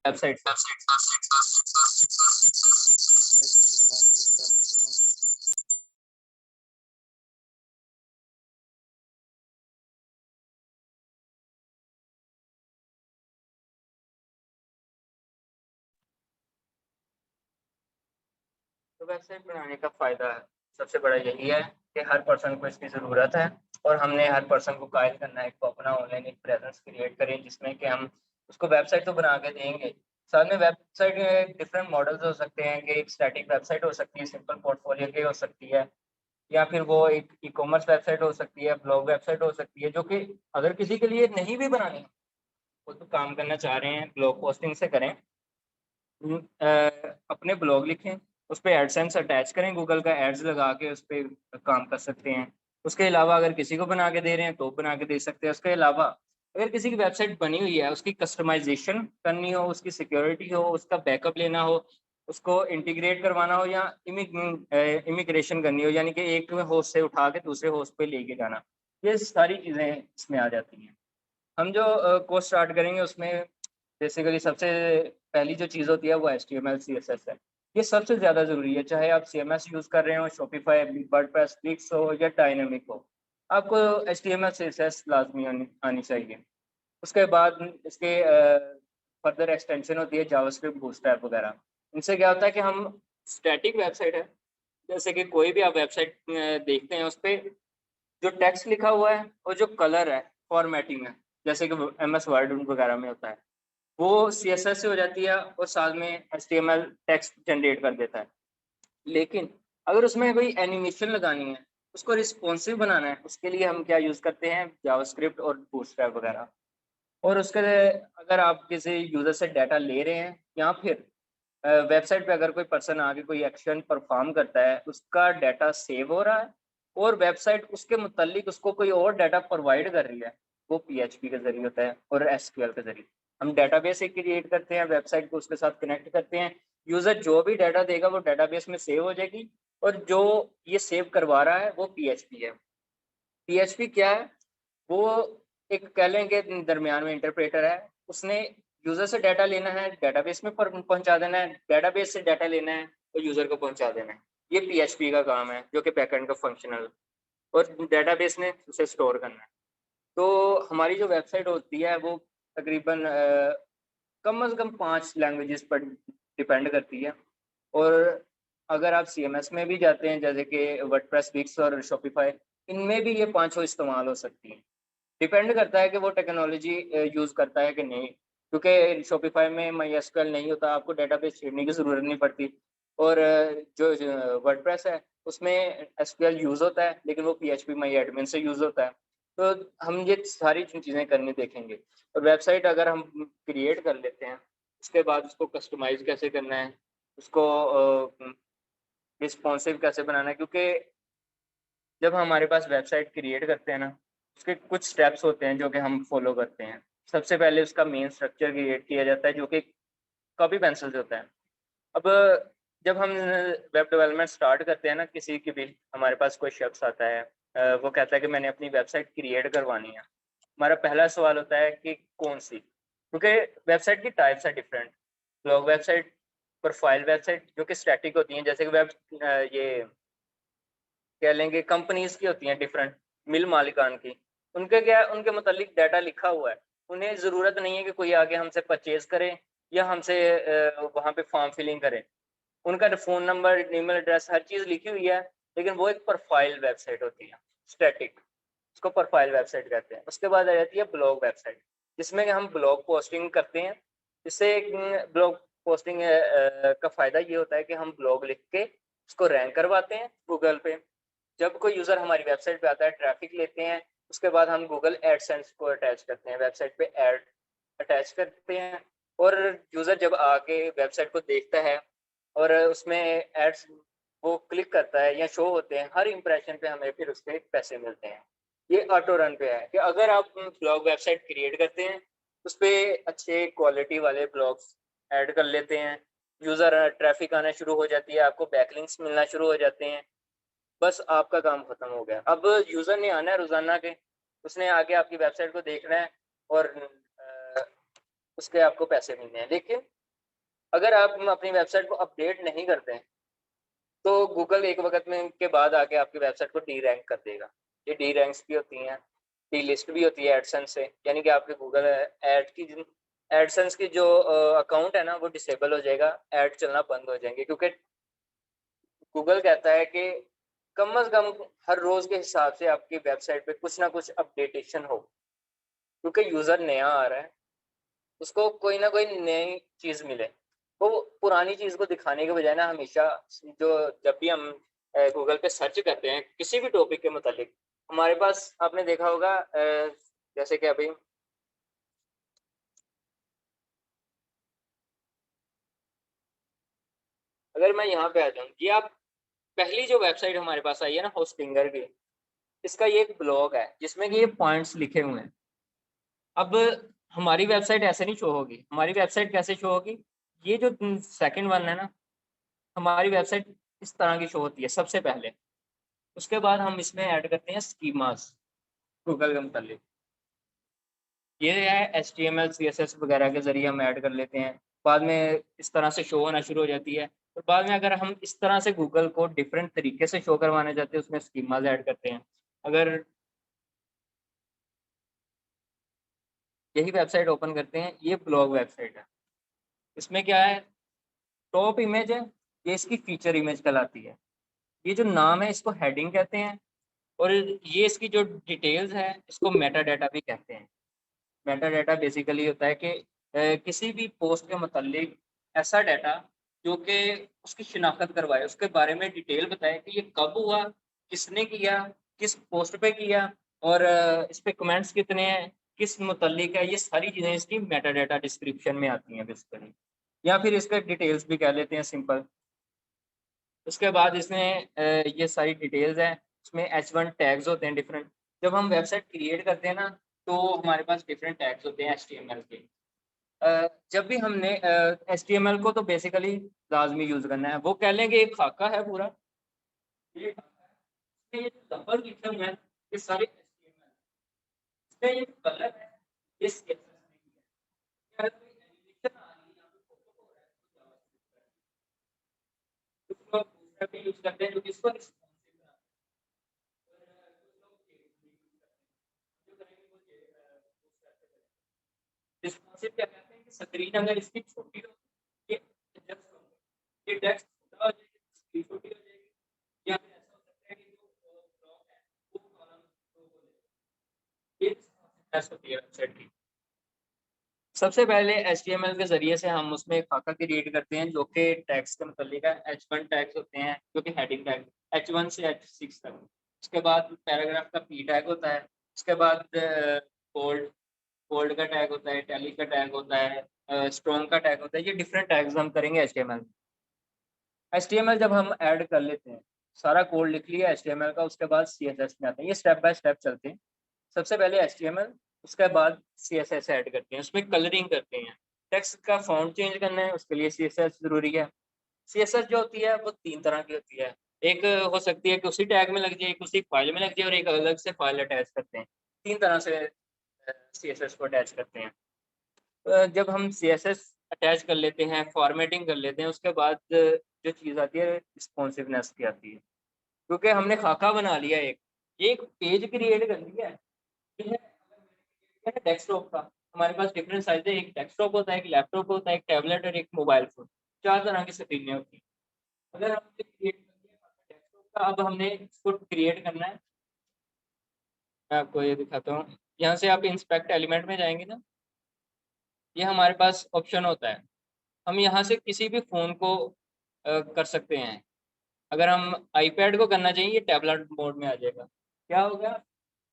Website तो website बनाने का फ़ायदा सबसे बड़ा यही है कि हर पर्सन को इसकी ज़रूरत है और हमने हर पर्सन को कायल करना है कि अपना ऑनलाइन एक प्रेजेंस क्रिएट करें जिसमें कि हम उसको वेबसाइट तो बना के देंगे। साथ में वेबसाइट में डिफरेंट मॉडल्स हो सकते हैं कि एक स्टैटिक वेबसाइट हो सकती है, सिंपल पोर्टफोलियो की हो सकती है, या फिर वो एक ई-कॉमर्स वेबसाइट हो सकती है, ब्लॉग वेबसाइट हो सकती है, जो कि अगर किसी के लिए नहीं भी बनानी, वो तो काम करना चाह रहे हैं ब्लॉग पोस्टिंग से करें। अपने ब्लॉग लिखें, उस पे एडसेंस अटैच करें, गूगल का एड्स लगा के उस पे काम कर सकते हैं। उसके अलावा अगर किसी को बना के दे रहे हैं तो बना के दे सकते हैं। उसके अलावा अगर किसी की वेबसाइट बनी हुई है, उसकी कस्टमाइज़ेशन करनी हो, उसकी सिक्योरिटी हो, उसका बैकअप लेना हो, उसको इंटीग्रेट करवाना हो या इमिग्रेशन करनी हो, यानी कि एक होस्ट से उठा के दूसरे होस्ट पे लेके जाना, ये सारी चीज़ें इसमें आ जाती हैं। हम जो कोर्स स्टार्ट करेंगे उसमें बेसिकली सबसे पहली जो चीज़ होती है वो एचटीएमएल सीएसएस है। ये सबसे ज़्यादा ज़रूरी है, चाहे आप सीएमएस यूज़ कर रहे हो, शॉपिफ़ाई, वर्डप्रेस, विक्स हो या डायनामिक हो, आपको एचटीएमएल सीएसएस लाज़मी आनी चाहिए। उसके बाद इसके फर्दर एक्सटेंशन होती है जावास्क्रिप्ट, बूटस्ट्रैप वगैरह। इनसे क्या होता है कि हम स्टैटिक वेबसाइट है, जैसे कि कोई भी आप वेबसाइट देखते हैं, उस पे जो टेक्स्ट लिखा हुआ है और जो कलर है, फॉर्मेटिंग है, जैसे कि एमएस वर्ड वगैरह में होता है, वो सीएसएस से हो जाती है और साथ में एचटीएमएल टेक्स्ट जनरेट कर देता है। लेकिन अगर उसमें कोई एनिमेशन लगानी है, उसको रिस्पॉन्सिव बनाना है, उसके लिए हम क्या यूज़ करते हैं, जावास्क्रिप्ट और बूटस्ट्रैप वगैरह। और उसके अगर आप किसी यूज़र से डाटा ले रहे हैं या फिर वेबसाइट पे अगर कोई पर्सन आके कोई एक्शन परफ़ॉर्म करता है, उसका डाटा सेव हो रहा है और वेबसाइट उसके मुतल्लिक उसको कोई और डाटा प्रोवाइड कर रही है, वो पीएचपी के ज़रिए होता है और एसक्यूएल के ज़रिए। हम डेटाबेस एक क्रिएट करते हैं, वेबसाइट को उसके साथ कनेक्ट करते हैं, यूज़र जो भी डाटा देगा वो डेटाबेस में सेव हो जाएगी और जो ये सेव करवा रहा है वो पीएचपी है। पीएचपी क्या है? वो एक कह लें कि दरमियान में इंटरप्रेटर है, उसने यूज़र से डाटा लेना है, डेटाबेस में पहुँचा देना है, डेटाबेस से डाटा लेना है और यूज़र को पहुँचा देना है। ये पीएचपी का काम है, जो कि बैकएंड का फंक्शनल, और डेटाबेस ने उसे स्टोर करना है। तो हमारी जो वेबसाइट होती है वो तकरीबन कम से कम 5 लैंग्वेजेज़ पर डिपेंड करती है। और अगर आप सीएमएस में भी जाते हैं, जैसे कि वर्डप्रेस, विक्स और शॉपिफ़ाई, इनमें भी ये पाँचों इस्तेमाल हो सकती हैं। डिपेंड करता है कि वो टेक्नोलॉजी यूज़ करता है कि नहीं, क्योंकि शॉपिफ़ाई में माईएसक्यूएल नहीं होता, आपको डेटाबेस छेड़ने की ज़रूरत नहीं पड़ती। और जो वर्डप्रेस है, उसमें एसक्यूएल यूज़ होता है, लेकिन वो पीएचपी माई एडमिन से यूज़ होता है। तो हम ये सारी चीज़ें करनी देखेंगे। और वेबसाइट अगर हम क्रिएट कर लेते हैं, उसके बाद उसको कस्टमाइज़ कैसे करना है, उसको रिस्पॉन्सिव कैसे बनाना है, क्योंकि जब हम हमारे पास वेबसाइट क्रिएट करते हैं ना, उसके कुछ स्टेप्स होते हैं जो कि हम फॉलो करते हैं। सबसे पहले उसका मेन स्ट्रक्चर क्रिएट किया जाता है, जो कि कॉपी पेंसिल से होता है। अब जब हम वेब डेवलपमेंट स्टार्ट करते हैं ना, किसी की भी हमारे पास कोई शख्स आता है, वो कहता है कि मैंने अपनी वेबसाइट क्रिएट करवानी है। हमारा पहला सवाल होता है कि कौन-सी? क्योंकि वेबसाइट की टाइप्स हैं different. Blog website, profile website जो कि स्टैटिक होती हैं, जैसे कि ये कह लेंगे कंपनीज़ की होती हैं डिफरेंट, मिल मालिकान की। उनका क्या है, उनके मुतालिक डाटा लिखा हुआ है। उन्हें ज़रूरत नहीं है कि कोई आके हमसे परचेज़ करे या हमसे वहाँ पे फॉर्म फिलिंग करे। उनका फ़ोन नंबर, ईमेल एड्रेस हर चीज़ लिखी हुई है, लेकिन वो एक प्रोफ़ाइल वेबसाइट होती है, स्टैटिक। उसको प्रोफ़ाइल वेबसाइट कहते हैं। उसके बाद आ जाती है ब्लॉग वेबसाइट, जिसमें कि हम ब्लॉग पोस्टिंग करते हैं। इससे ब्लॉग पोस्टिंग का फ़ायदा ये होता है कि हम ब्लॉग लिख के उसको रैंक करवाते हैं गूगल पे। जब कोई यूज़र हमारी वेबसाइट पे आता है, ट्रैफ़िक लेते हैं, उसके बाद हम गूगल एडसेंस को अटैच करते हैं, वेबसाइट पे ऐड अटैच करते हैं और यूज़र जब आके वेबसाइट को देखता है और उसमें एड्स वो क्लिक करता है या शो होते हैं, हर इंप्रेशन पे हमें फिर उसके पैसे मिलते हैं। ये ऑटो रन पे है कि अगर आप ब्लॉग वेबसाइट क्रिएट करते हैं, उसपे अच्छे क्वालिटी वाले ब्लॉग्स ऐड कर लेते हैं, यूज़र ट्रैफ़िक आना शुरू हो जाती है, आपको बैकलिंक्स मिलना शुरू हो जाते हैं, बस आपका काम खत्म हो गया। अब यूज़र ने आना है रोज़ाना के, उसने आके आपकी वेबसाइट को देखना है और उसके आपको पैसे मिलने हैं। लेकिन अगर आप अपनी वेबसाइट को अपडेट नहीं करते हैं तो गूगल एक वक्त में के बाद आके आपकी वेबसाइट को डी रैंक कर देगा। ये डी रैंक्स भी होती हैं, डी लिस्ट भी होती है एडसेंस से, यानी कि आपके गूगल एड की एडसेंस की जो अकाउंट है ना वो डिसेबल हो जाएगा, ऐड चलना बंद हो जाएंगे, क्योंकि गूगल कहता है कि कम अज कम हर रोज के हिसाब से आपकी वेबसाइट पे कुछ ना कुछ अपडेटेशन हो, क्योंकि यूजर नया आ रहा है, उसको कोई ना कोई नई चीज मिले। वो पुरानी चीज को दिखाने के बजाय ना हमेशा जो जब भी हम गूगल पे सर्च करते हैं किसी भी टॉपिक के मुतालिक, हमारे पास आपने देखा होगा जैसे कि अभी अगर मैं यहाँ पे आ जाऊँ, ये आप पहली जो वेबसाइट हमारे पास आई है ना होस्टिंगर की, इसका ये एक ब्लॉग है जिसमें कि ये पॉइंट्स लिखे हुए हैं। अब हमारी वेबसाइट ऐसे नहीं शो होगी, हमारी वेबसाइट कैसे शो होगी, ये जो सेकंड वन है ना, हमारी वेबसाइट इस तरह की शो होती है सबसे पहले। उसके बाद हम इसमें ऐड करते हैं स्कीमास गूगल के मुतालिक। ये है HTML CSS वगैरह के जरिए हम ऐड कर लेते हैं, बाद में इस तरह से शो होना शुरू हो जाती है। और बाद में अगर हम इस तरह से गूगल को डिफरेंट तरीके से शो करवाना चाहते हैं, उसमें स्कीमास ऐड करते हैं। अगर यही वेबसाइट ओपन करते हैं, ये ब्लॉग वेबसाइट है, इसमें क्या है, टॉप इमेज है, ये इसकी फीचर इमेज कहलाती है। ये जो नाम है इसको हेडिंग कहते हैं, और ये इसकी जो डिटेल्स है इसको मेटा डाटा भी कहते हैं। मेटा डाटा बेसिकली होता है कि किसी भी पोस्ट के मुतालिक ऐसा डाटा जो कि उसकी शिनाख्त करवाए, उसके बारे में डिटेल बताए कि ये कब हुआ, किसने किया, किस पोस्ट पे किया, और इस पे कमेंट्स कितने हैं, किस मुतालिक है, ये सारी चीज़ें इसकी मेटा डाटा डिस्क्रिप्शन में आती हैं बेसिकली, या फिर इसका डिटेल्स भी कह लेते हैं सिंपल। उसके बाद इसमें ये सारी डिटेल्स हैं, इसमें H1 टैग्स होते हैं डिफरेंट। जब हम वेबसाइट क्रिएट करते हैं ना, तो हमारे पास डिफरेंट टैग्स होते हैं HTML के। जब भी हमने HTML को तो बेसिकली लाजमी यूज करना है, वो कह लें कि एक खाका है पूरा, ये खाका है, इसमें ये जो नंबर लिखे हुए हैं ये सारे HTML, इसमें ये कलर है ये CSS नहीं है। अगर कोई एनिमेशन आ रही है या फिर फोटो हो रहा है तो जावास्क्रिप्ट है। कुछ लोग बूटस्ट्रैप भी यूज करते हैं जो कि इसको रिस्पॉन्सिव बनाता है, और कुछ लोग JavaScript यूज करते हैं, जो करेंगे वो बूटस्ट्रैप से करेंगे। रिस्पॉन्सिव क्या कहते हैं कि स्क्रीन अगर इसकी छोटी हो, ये एडजस्ट होगा, ये टेक्स्ट छोटा हो जाएगा, स्क्रीन छोटी हो जाएगी, या फिर ऐसा हो सकता है कि जो ब्लॉक है वो कॉलम रो हो जाएगा। ये रिस्पॉन्सिवनेस होती है वेबसाइट की। सबसे पहले HTML के जरिए से हम उसमें खाका क्रिएट करते हैं जो कि टैग्स के मतलब है। H1 टैग्स होते हैं जो कि हेडिंग टैग, H1 से H6 तक। उसके बाद पैराग्राफ का P टैग होता है। उसके बाद बोल्ड बोल्ड का टैग होता है, टैली का टैग होता है, स्ट्रॉन्ग का टैग होता है। ये डिफरेंट टैग्स हम करेंगे HTML। HTML जब हम ऐड कर लेते हैं, सारा कोड लिख लिया HTML का, उसके बाद CSS में आते हैं। ये स्टेप बाय स्टेप चलते हैं। सबसे पहले HTML, उसके बाद CSS ऐड करते हैं, उसमें कलरिंग करते हैं। टेक्स्ट का फॉन्ट चेंज करना है, उसके लिए CSS जरूरी है। CSS जो होती है वो तीन तरह की होती है। एक हो सकती है कि उसी टैग में लग जाए, एक उसी फाइल में लग जाए, और एक अलग से फाइल अटैच करते हैं। तीन तरह से CSS को अटैच करते हैं। जब हम CSS अटैच कर लेते हैं, फॉर्मेटिंग कर लेते हैं, उसके बाद जो चीज़ आती है रिस्पॉन्सिवनेस की आती है, क्योंकि हमने खाका बना लिया एक पेज क्रिएट कर लिया है। ठीक है, डेस्कटॉप का हमारे पास डिफरेंट साइज है, एक डेस्कटॉप होता है, एक लैपटॉप होता है, एक टैबलेट और एक मोबाइल फोन, चार तरह की स्क्रीनें होती हैं। अगर हमने क्रिएट कर दिया डेस्कटॉप का, अब हमने इसको क्रिएट करना है। मैं आपको ये दिखाता हूँ, यहाँ से आप इंस्पेक्ट एलिमेंट में जाएंगे ना, ये हमारे पास ऑप्शन होता है। हम यहाँ से किसी भी फ़ोन को कर सकते हैं। अगर हम आईपैड को करना चाहिए, ये टैबलेट मोड में आ जाएगा। क्या हो गया,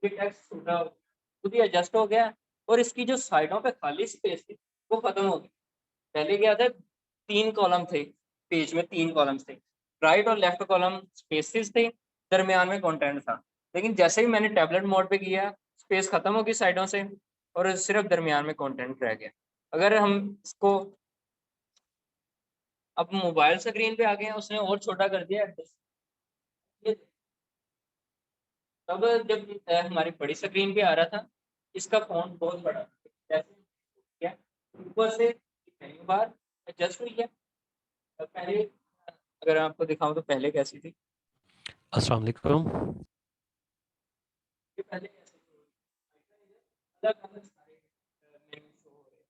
ये टेक्स्ट छोटा खुद ही एडजस्ट हो गया, और इसकी जो साइडों पे खाली स्पेस थी वो खत्म हो गई। पहले क्या था, तीन कॉलम थे, पेज में तीन कॉलम्स थे, राइट और लेफ्ट कॉलम स्पेसेस थे, दरमियान में कंटेंट था। लेकिन जैसे ही मैंने टैबलेट मोड पे किया, स्पेस खत्म हो गई साइडों से, और सिर्फ दरमियान में कंटेंट रह गया। अगर हम इसको अब मोबाइल स्क्रीन पे आ गए हैं, उसने और छोटा कर दिया एडजस्ट। ये तब जब हमारी बड़ी स्क्रीन पे आ रहा था, इसका फ़ॉन्ट बहुत बड़ा था। जैसे क्या ऊपर से पहली बार एडजस्ट हुई है। पहले अगर आपको दिखाऊं तो पहले कैसी थी, अस्सलाम वालेकुम। ये पहले कैसी थी, अलग अलग सारे मेन्यू शो हो रहे हैं।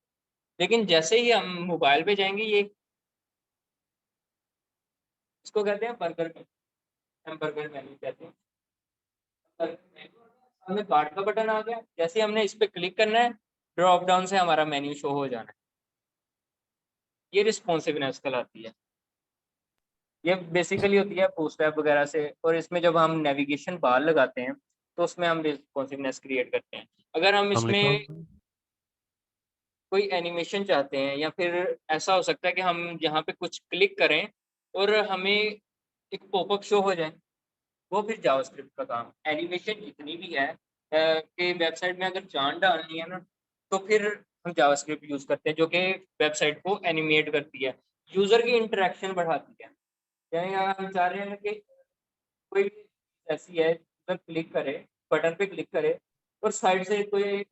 लेकिन जैसे ही हम मोबाइल पे जाएंगे, ये इसको कहते हैं बर्गर मेन्यू, हम बर्गर मेन्यू कहते हैं। बर्गर मेन्यू हमें कार्ड का बटन आ गया, जैसे ही हमने इस पे क्लिक करना है, ड्रॉप डाउन से हमारा मेन्यू शो हो जाना है। ये रिस्पॉन्सिवनेस कहलाती है। ये बेसिकली होती है पोस्ट ऐप वगैरह से, और इसमें जब हम नेविगेशन बार लगाते हैं तो उसमें हम रिस्पॉन्सिवनेस क्रिएट करते हैं। अगर हम अस्सलाम इसमें वालेकुम। कोई एनिमेशन चाहते हैं, या फिर ऐसा हो सकता है कि हम यहाँ पे कुछ क्लिक करें और हमें एक पॉपअप शो हो जाए, वो फिर जावास्क्रिप्ट का काम। एनिमेशन जितनी भी है कि वेबसाइट में अगर जान डालनी है ना, तो फिर हम जावास्क्रिप्ट यूज करते हैं, जो कि वेबसाइट को एनिमेट करती है, यूजर की इंटरेक्शन बढ़ाती है। यानी हम चाह रहे हैं कि कोई भी ऐसी है पर क्लिक करे, बटन पे क्लिक करे और साइड से कोई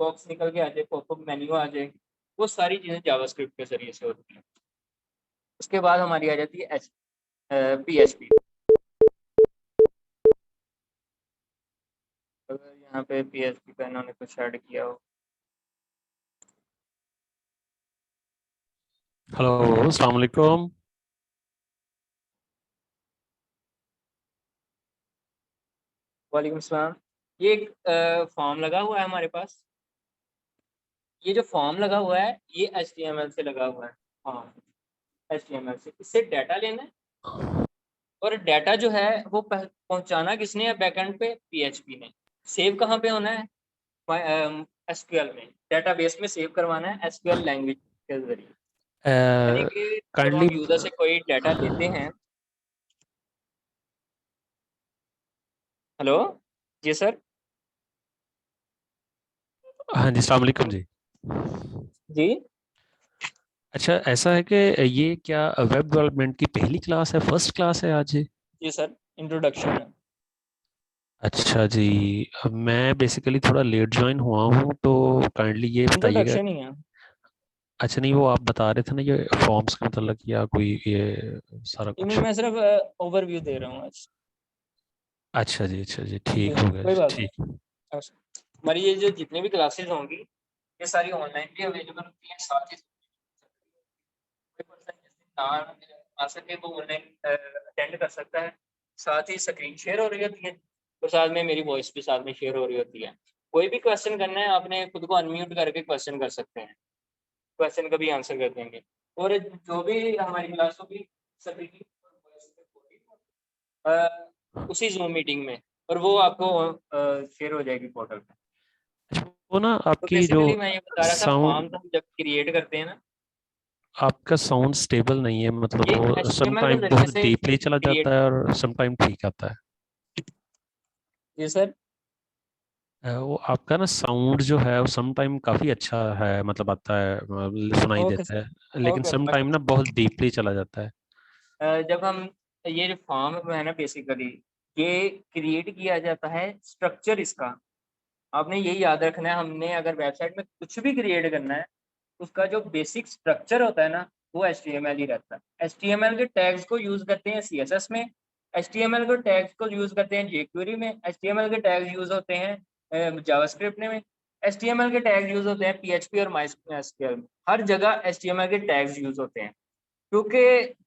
बॉक्स निकल के आ जाए, पॉपअप मेन्यू आ जाए, वो सारी चीज़ें जावास्क्रिप्ट के ज़रिए से होती हैं। उसके बाद हमारी आ जाती है PHP। अगर यहाँ पे PHP का इन्होंने कुछ ऐड किया हो। हेलो, अस्सलाम वालेकुम। वालेकुम सलाम। ये एक फॉर्म लगा हुआ है हमारे पास। ये जो फॉर्म लगा हुआ है, ये HTML से लगा हुआ है। हाँ, HTML से इससे डाटा लेना है, और डाटा जो है वो पहुंचाना किसने है बैकएंड पे, PHP ने। सेव कहाँ पे होना है, SQL में, डेटाबेस में सेव करवाना है SQL लैंग्वेज के जरिए। यानी कि जब काइंडली। हम यूजर से कोई डाटा लेते हैं। हेलो, जी सर। हाँ जी, अस्सलाम वालेकुम जी। जी, अच्छा, ऐसा है कि ये क्या वेब डेवलपमेंट की पहली क्लास है, फर्स्ट क्लास है आज ये? जी सर, इंट्रोडक्शन है। अच्छा जी। अब मैं बेसिकली थोड़ा लेट ज्वाइन हुआ हूँ, तो काइंडली ये बताइएगा। इंट्रोडक्शन ही है। अच्छा, नहीं वो आप बता रहे थे ना, ये फॉर्म्स का मतलब या कोई ये सारा इनमें कुछ। मैं सिर्फ ओवरव्यू दे रहा हूँ आज। अच्छा जी, अच्छा जी, जी, ठीक हो गया कोई जी, बात नहीं। ठीक। अच्छा, हमारी ये जो जितनी भी क्लासेस होंगी, ये सारी ऑनलाइन भी अवेलेबल होती हैं, साथ ही कोई पर्सन जिस दिन ना आ सके वो ऑनलाइन अटेंड कर सकता है। साथ ही स्क्रीन शेयर हो रही होती है, और साथ में मेरी वॉइस भी साथ में शेयर हो रही होती है। कोई भी क्वेश्चन करना है, आपने खुद को अनम्यूट करके क्वेश्चन कर सकते हैं, क्वेश्चन का भी आंसर कर देंगे। और जो भी हमारी क्लास होगी, सभी की voice recording, उसी जूम मीटिंग में, और वो आपको शेयर हो जाएगी पोर्टल पे। अच्छा, वो ना तो आपकी जो बेसिकली मैं ये बता रहा था, फॉर्म साउंड, हम जब क्रिएट करते हैं ना, आपका साउंड स्टेबल नहीं है, मतलब ये वो सम HTML के टाइम जरिए बहुत से डीपली चला क्रिएट। जाता है और सम टाइम ठीक आता है। जी सर। वो आपका ना साउंड जो है वो सम टाइम काफी अच्छा है, मतलब आता है, सुनाई ओके देता सर। है, लेकिन ओके सम टाइम ना बहुत डीपली चला जाता है। जब हम ये जो फॉर्म है ना, बेसिकली ये क्रिएट किया जाता है, स्ट्रक्चर इसका आपने यही याद रखना है। हमने अगर वेबसाइट में कुछ भी क्रिएट करना है, उसका जो बेसिक स्ट्रक्चर होता है ना, वो HTML ही रहता है। HTML के टैग्स को यूज करते हैं CSS में, HTML के टैग्स को यूज करते हैं jQuery में, HTML के टैग्स यूज होते हैं जावास्क्रिप्ट में, HTML के टैग्स यूज होते हैं PHP और MySQL में। हर जगह HTML के टैग्स यूज होते हैं, क्योंकि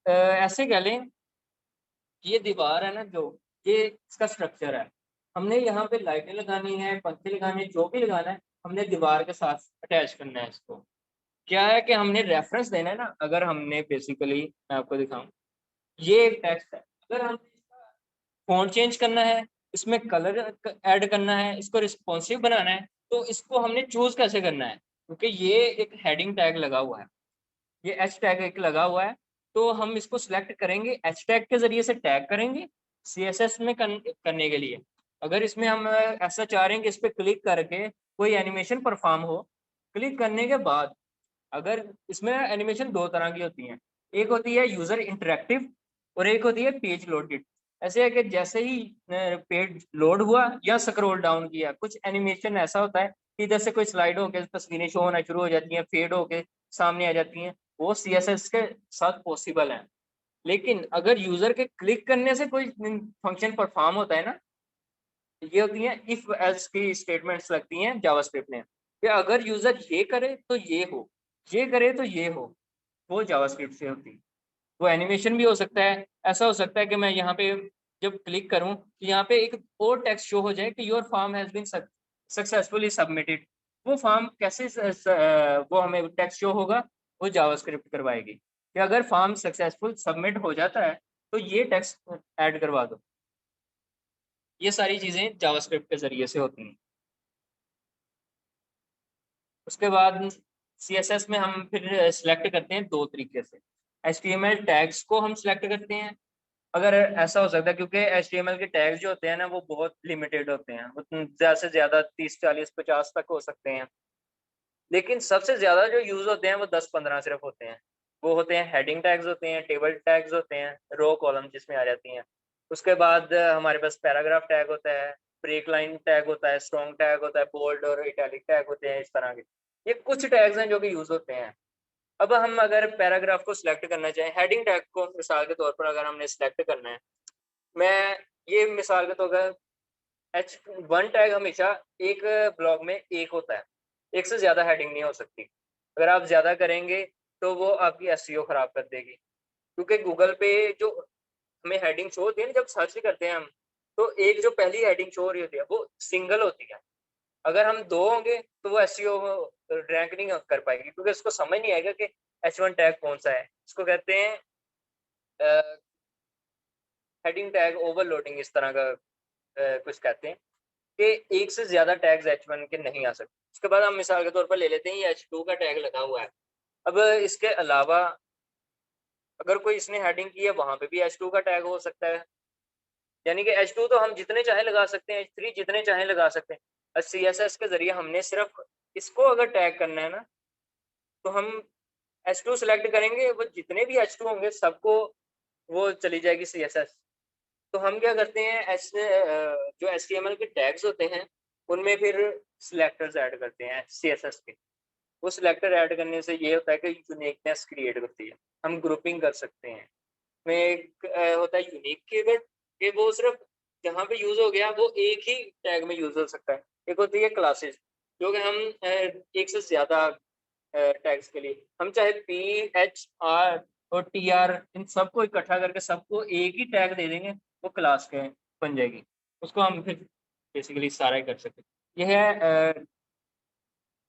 ऐसे कह लें, ये दीवार है ना जो, ये इसका स्ट्रक्चर है। हमने यहाँ पे लाइटें लगानी है, पंखे लगाने हैं, जो भी लगाना है, हमने दीवार के साथ अटैच करना है इसको। क्या है कि हमने रेफरेंस देना है ना, अगर हमने बेसिकली, मैं आपको दिखाऊं, ये एक टेक्स्ट है। अगर हमने इसका फॉन्ट चेंज करना है, इसमें कलर ऐड करना है, इसको रिस्पॉन्सिव बनाना है, तो इसको हमने चूज कैसे करना है, क्योंकि ये एक हेडिंग टैग लगा हुआ है, ये एच टैग एक लगा हुआ है। तो हम इसको सिलेक्ट करेंगे, एच टैग के जरिए से टैग करेंगे CSS में करने के लिए। अगर इसमें हम ऐसा चाह रहे हैं कि इस पर क्लिक करके कोई एनिमेशन परफॉर्म हो, क्लिक करने के बाद, अगर इसमें एनिमेशन दो तरह की होती हैं, एक होती है यूजर इंटरेक्टिव और एक होती है पेज लोडेड। ऐसे है कि जैसे ही पेज लोड हुआ या स्क्रॉल डाउन किया, कुछ एनिमेशन ऐसा होता है कि इधर से कोई स्लाइड होकर तस्वीरें शो होना शुरू हो जाती हैं, फेड होके सामने आ जाती हैं। वो CSS के साथ पॉसिबल है। लेकिन अगर यूजर के क्लिक करने से कोई फंक्शन परफॉर्म होता है ना, ये होती है इफ एल्स की स्टेटमेंट्स लगती हैं जावास्क्रिप्ट में, कि अगर यूजर ये करे तो ये हो, ये करे तो ये हो, वो जावास्क्रिप्ट से होती है। वो एनिमेशन भी हो सकता है। ऐसा हो सकता है कि मैं यहाँ पे जब क्लिक करूँ तो यहाँ पे एक और टेक्स्ट शो हो जाए कि your form has been successfully submitted. वो फॉर्म कैसे वो हमें टेक्स्ट शो होगा, वो जावास्क्रिप्ट करवाएगी कि अगर फॉर्म सक्सेसफुल सबमिट हो जाता है तो ये टेक्स्ट ऐड करवा दो। ये सारी चीजें जावास्क्रिप्ट के जरिए से होती हैं। उसके बाद CSS में हम फिर सिलेक्ट करते हैं दो तरीके से। HTML टैग्स को हम सिलेक्ट करते हैं। अगर ऐसा हो सकता है क्योंकि HTML के टैग्स जो होते हैं ना वो बहुत लिमिटेड होते हैं, ज़्यादा से ज़्यादा 30 40 50 तक हो सकते हैं। लेकिन सबसे ज़्यादा जो यूज़ होते हैं वो 10-15 सिर्फ होते हैं। वो होते हैं हेडिंग टैग्स होते हैं, टेबल टैग्स होते हैं, रो कॉलम जिसमें आ जाती हैं। उसके बाद हमारे पास पैराग्राफ टैग होता है, ब्रेक लाइन टैग होता है, स्ट्रॉन्ग टैग होता है, बोल्ड और इटैलिक टैग होते हैं, इस तरह के। ये कुछ टैग्स हैं जो कि यूज़ होते हैं। अब हम अगर पैराग्राफ को सिलेक्ट करना चाहें, हेडिंग टैग को मिसाल के तौर पर अगर हमने सिलेक्ट करना है, मैं ये मिसाल के तौर पर H1 टैग हमेशा एक ब्लॉग में एक होता है, एक से ज़्यादा हेडिंग नहीं हो सकती। अगर आप ज़्यादा करेंगे तो वो आपकी एसईओ खराब कर देगी, क्योंकि गूगल पे जो हमें हेडिंग शो होती है ना जब सर्च करते हैं हम, तो एक जो पहली हेडिंग शो हो रही होती है वो सिंगल होती है। अगर हम दो होंगे तो वो एसईओ रैंक नहीं कर पाएगी, क्योंकि उसको समझ नहीं आएगा कि H1 टैग कौन सा है। इसको कहते हैं हेडिंग टैग ओवरलोडिंग, इस तरह का कुछ कहते हैं कि एक से ज्यादा टैग्स H1 के नहीं आ सकते। उसके बाद हम मिसाल के तौर पर ले लेते हैं ये H2 का टैग लगा हुआ है। अब इसके अलावा अगर कोई इसने हेडिंग की है वहां पे भी H2 का टैग हो सकता है, यानी कि H2 तो हम जितने चाहे लगा सकते हैं, H3 जितने चाहे लगा सकते हैं। CSS के जरिए हमने सिर्फ इसको अगर टैग करना है ना, तो हम H2 सेलेक्ट करेंगे, वो जितने भी H2 होंगे सबको वो चली जाएगी CSS। तो हम क्या करते हैं, जो HTML के टैग्स होते हैं उनमें फिर सिलेक्टर्स ऐड करते हैं CSS के। वो सिलेक्टर ऐड करने से ये होता है कि यूनिकनेस क्रिएट होती है, हम ग्रुपिंग कर सकते हैं। में एक होता है यूनिक कीवर्ड, कि वो सिर्फ जहाँ पे यूज हो गया वो एक ही टैग में यूज हो सकता है। एक होती है क्लासेस, जो कि हम एक से ज्यादा टैग्स के लिए हम चाहे PHR और TR इन सबको इकट्ठा करके सबको एक ही टैग दे देंगे, वो क्लास के बन जाएगी। उसको हम फिर बेसिकली सारा ही कर सकते हैं। यह है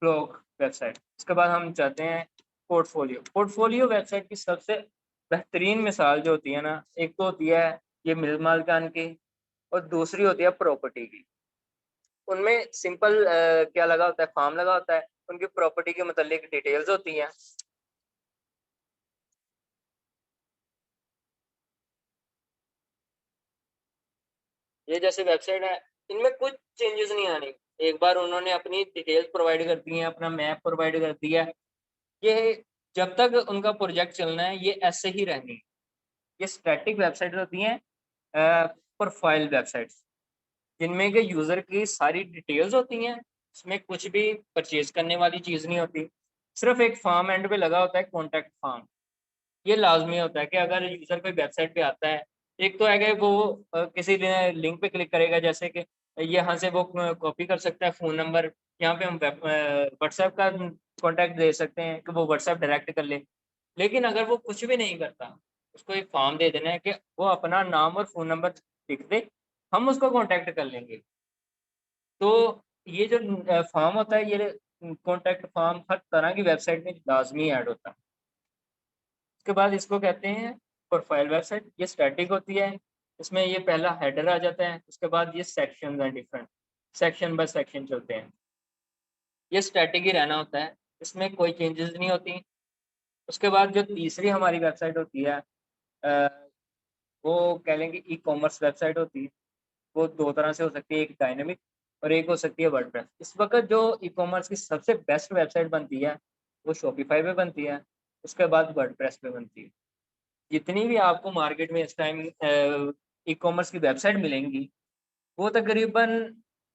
ब्लॉग वेबसाइट। उसके बाद हम चाहते हैं पोर्टफोलियो। पोर्टफोलियो वेबसाइट की सबसे बेहतरीन मिसाल जो होती है ना, एक तो होती है ये मिल मालकान की, और दूसरी होती है प्रॉपर्टी की। उनमें सिंपल क्या लगा होता है, फॉर्म लगा होता है, उनकी प्रॉपर्टी के मतलब डिटेल्स होती हैं। ये जैसे वेबसाइट है, इनमें कुछ चेंजेस नहीं आनी। एक बार उन्होंने अपनी डिटेल्स प्रोवाइड कर दी हैं, अपना मैप प्रोवाइड कर दिया है, ये जब तक उनका प्रोजेक्ट चलना है ये ऐसे ही रहनी है। ये स्टैटिक वेबसाइट होती हैं, प्रोफाइल वेबसाइट्स, जिनमें के यूजर की सारी डिटेल्स होती हैं। इसमें कुछ भी परचेज करने वाली चीज नहीं होती। सिर्फ एक फॉर्म एंड पे लगा होता है, कॉन्टैक्ट फॉर्म। ये लाजमी होता है कि अगर यूजर कोई वेबसाइट पे आता है, एक तो है कि वो किसी लिंक पे क्लिक करेगा, जैसे कि यहाँ से वो कॉपी कर सकता है फ़ोन नंबर। यहाँ पे हम व्हाट्सएप का कॉन्टैक्ट दे सकते हैं कि वो व्हाट्सएप डायरेक्ट कर ले। लेकिन अगर वो कुछ भी नहीं करता, उसको एक फॉर्म दे देना है कि वो अपना नाम और फ़ोन नंबर लिख दे, हम उसको कॉन्टैक्ट कर लेंगे। तो ये जो फॉर्म होता है, ये कॉन्टैक्ट फॉर्म हर तरह की वेबसाइट में लाजमी ऐड होता है। उसके बाद इसको कहते हैं प्रोफाइल वेबसाइट। ये स्टैटिक होती है, इसमें ये पहला हेडर आ जाता है, उसके बाद ये सेक्शन हैं, डिफरेंट सेक्शन बाय सेक्शन चलते हैं। ये स्टैटिक ही रहना होता है, इसमें कोई चेंजेस नहीं होती। उसके बाद जो तीसरी हमारी वेबसाइट होती है, वो कह लेंगे ई कॉमर्स वेबसाइट होती है। वो दो तरह से हो सकती है, एक डायनेमिक और एक हो सकती है वर्डप्रेस। इस वक्त जो ई कॉमर्स की सबसे बेस्ट वेबसाइट बनती है वो शॉपिफाई पे बनती है, उसके बाद वर्डप्रेस पे बनती है। जितनी भी आपको मार्केट में इस टाइम ई कॉमर्स की वेबसाइट मिलेंगी, वो तकरीबन